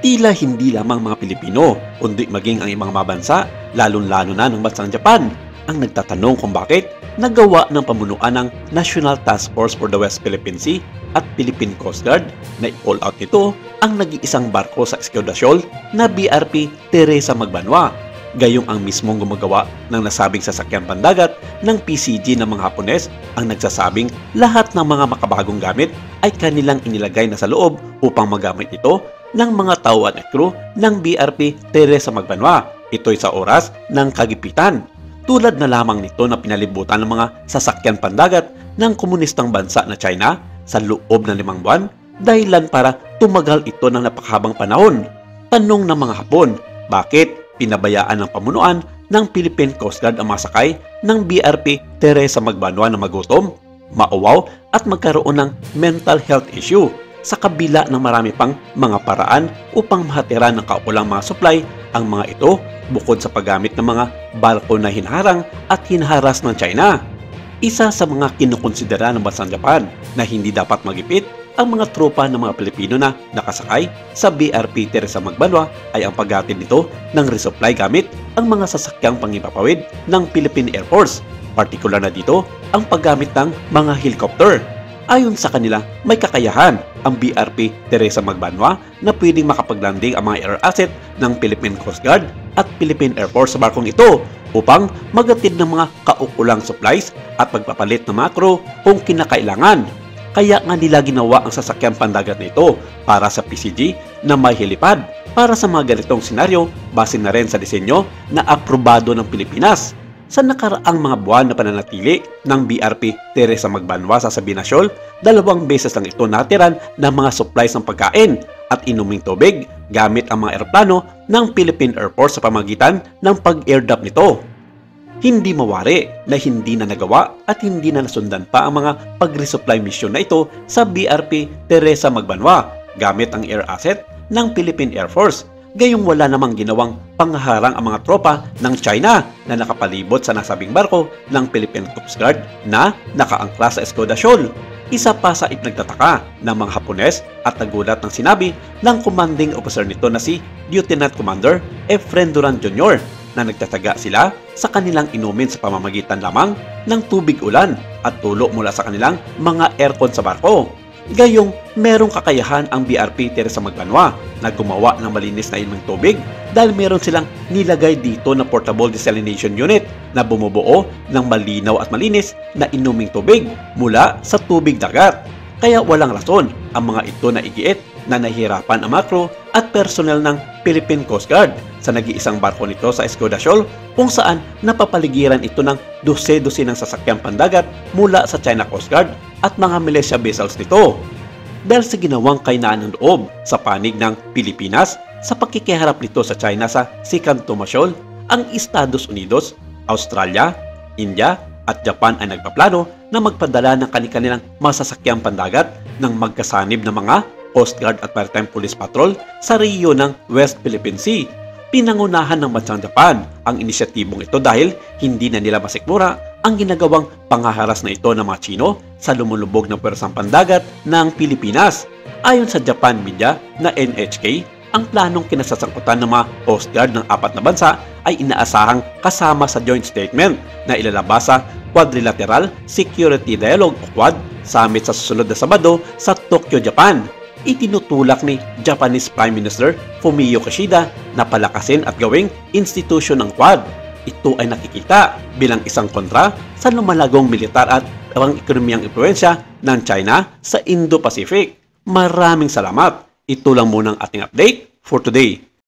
Tila hindi lamang mga Pilipino, kundi maging ang ibang mga bansa, lalong-lalo na ng bansang Japan, ang nagtatanong kung bakit nagawa ng pamunuan ng National Task Force for the West Philippine Sea at Philippine Coast Guard na i-call out nito ang nag-iisang barko sa ekskudasyon na BRP Teresa Magbanwa, gayong ang mismong gumagawa ng nasabing sasakyan pandagat ng PCG ng mga Hapones ang nagsasabing lahat ng mga makabagong gamit ay kanilang inilagay na sa loob upang magamit ito ng mga tao at crew ng BRP Teresa Magbanwa. Ito'y sa oras ng kagipitan. Tulad na lamang nito na pinalibutan ng mga sasakyan pandagat ng komunistang bansa na China sa loob ng 5 buwan, dahilan para tumagal ito ng napakahabang panahon. Tanong ng mga Hapon, bakit pinabayaan ng pamunuan ng Philippine Coast Guard ang masakay ng BRP Teresa Magbanwa na magutom, mauwaw at magkaroon ng mental health issue sa kabila ng marami pang mga paraan upang mahatiran ng kaukulang mga supply ang mga ito bukod sa paggamit ng mga barko na hinaharang at hinaharas ng China. Isa sa mga kinukonsidera ng bansang Japan na hindi dapat magipit ang mga tropa ng mga Pilipino na nakasakay sa BRP Teresa Magbanwa ay ang paghatid nito ng resupply gamit ang mga sasakyang pangipapawid ng Philippine Air Force, partikular na dito ang paggamit ng mga helicopter. Ayon sa kanila, may kakayahan ang BRP Teresa Magbanwa na pwedeng makapaglanding ang mga air asset ng Philippine Coast Guard at Philippine Air Force sa barkong ito upang magatid ng mga kaukulang supplies at pagpapalit ng mga crew kung kinakailangan. Kaya nga nila ginawa ang sasakyan pandagat na ito para sa PCG na may helipad para sa mga ganitong senaryo base na rin sa disenyo na aprobado ng Pilipinas. Sa nakaraang mga buwan na pananatili ng BRP Teresa Magbanwa sa Sabinasol, 2 beses lang ito natiran ng mga supplies ng pagkain at inuming tubig gamit ang mga eroplano ng Philippine Air Force sa pamagitan ng pag-airdrop nito. Hindi mawari na hindi na nagawa at hindi na nasundan pa ang mga pag-resupply mission na ito sa BRP Teresa Magbanwa gamit ang air asset ng Philippine Air Force. Gayong wala namang ginawang pangharang ang mga tropa ng China na nakapalibot sa nasabing barko ng Philippine Coast Guard na nakaangkla sa Escoda Shoal. Isa pa sa ipinagtataka ng mga Hapones at nagulat ng sinabi ng commanding officer nito na si Lieutenant Commander Efren Duran Jr. na nagtataga sila sa kanilang inumin sa pamamagitan lamang ng tubig ulan at tulo mula sa kanilang mga aircon sa barko. Gayong merong kakayahan ang BRP Teresa Magbanwa na gumawa ng malinis na inuming tubig dahil meron silang nilagay dito na portable desalination unit na bumubuo ng malinaw at malinis na inuming tubig mula sa tubig dagat. Kaya walang rason ang mga ito na igiit na nahihirapan ang mga crew at personnel ng Philippine Coast Guard sa nag-iisang barko nito sa Escoda Shoal kung saan napapaligiran ito ng dose-dose ng sasakyang pandagat mula sa China Coast Guard at mga militia vessels nito. Dahil sa ginawang kainaan ng loob sa panig ng Pilipinas sa pakikiharap nito sa China sa Second Toma Shoal, ang Estados Unidos, Australia, India at Japan ay nagpaplano na magpadala ng kanilang masasakyang pandagat ng magkasanib na mga Coast Guard at Maritime Police Patrol sa rehiyon ng West Philippine Sea. Pinangunahan ng bansang Japan ang inisyatibong ito dahil hindi na nila masikmura ang ginagawang panghaharas na ito ng mga Chino sa lumulubog ng pwersang pandagat ng Pilipinas. Ayon sa Japan media na NHK, ang planong kinasasangkutan ng mga Coast Guard ng 4 na bansa ay inaasahang kasama sa joint statement na ilalabas sa Quadrilateral Security Dialogue o Quad Summit sa susunod na Sabado sa Tokyo, Japan. Itinutulak ni Japanese Prime Minister Fumio Kishida na palakasin at gawing institusyon ng Quad. Ito ay nakikita bilang isang kontra sa lumalagong militar at pang-ekonomiyang impluensya ng China sa Indo-Pacific. Maraming salamat. Ito lang muna ang ating update for today.